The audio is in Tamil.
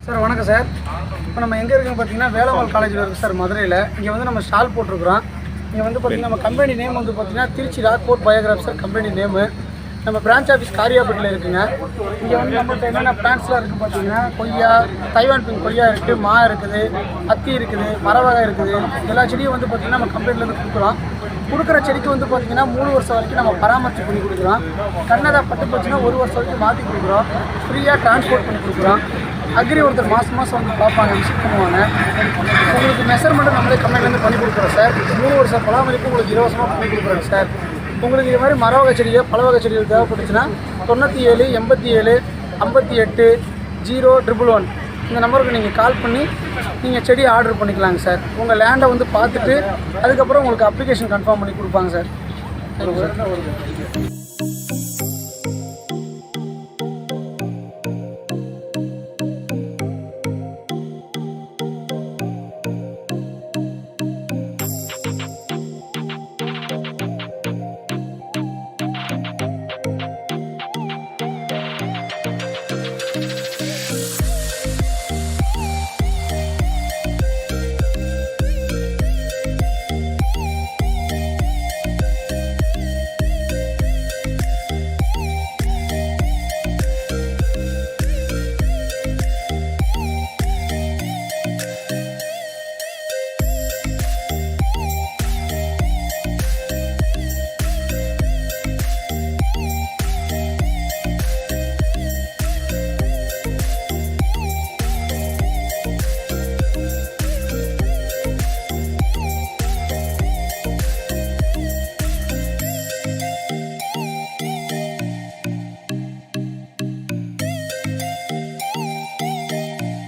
சார் வணக்கம் சார். இப்போ நம்ம எங்கே இருக்குன்னு பார்த்தீங்கன்னா வேலம்மாள் காலேஜில் இருக்குது சார், மதுரையில். இங்கே வந்து நம்ம ஸ்டால் போட்டிருக்கிறோம். இங்கே வந்து பார்த்தீங்கன்னா நம்ம கம்பெனி நேம் வந்து பார்த்தீங்கன்னா Trichy Rockfort biograph sir company name. நம்ம பிரான்ச் ஆஃபீஸ் காரியாபேட்டில் இருக்குங்க. இங்கே வந்து நம்மள்கிட்ட என்னென்ன பிளான்ஸ்லாம் இருக்குது பார்த்தீங்கன்னா கொய்யா, தைவான் பிங்க் கொய்யா இருக்குது, மா இருக்குது, அத்தி இருக்குது, மரவகை இருக்குது. எல்லா செடியும் வந்து பார்த்திங்கன்னா நம்ம கம்பெனிலேருந்து கொடுக்குறோம். கொடுக்குற செடிக்கு வந்து பார்த்திங்கன்னா 3 வருஷம் வரைக்கும் நம்ம பராமரித்து பண்ணி கொடுக்குறோம். கண்ணதா பட்டு போச்சுன்னா 1 வருஷம் வரைக்கும் மாற்றி கொடுக்குறோம். ஃப்ரீயாக டிரான்ஸ்போர்ட் பண்ணி கொடுக்குறோம். அக்ரி ஒருத்தர் மாதம் வந்து பார்ப்பாங்க, விசிட் பண்ணுவாங்க. உங்களுக்கு மெஷர்மெண்ட்டு நம்மளே கம்பெனிலேருந்து பண்ணி கொடுக்குறோம் சார். 3 வருஷம் பராமரிப்பு உங்களுக்கு இலவசமாக பண்ணி கொடுக்குறோங்க சார். உங்களுக்கு இது மாதிரி மர வகை செடியோ பல வகை செடிகள் தேவைப்பட்டுச்சுன்னா 97 87 58 011 இந்த நம்பருக்கு நீங்கள் கால் பண்ணி நீங்கள் செடி ஆர்டர் பண்ணிக்கலாங்க சார். உங்கள் லேண்டை வந்து பார்த்துட்டு அதுக்கப்புறம் உங்களுக்கு அப்ளிகேஷன் கன்ஃபார்ம் பண்ணி கொடுப்பாங்க சார்.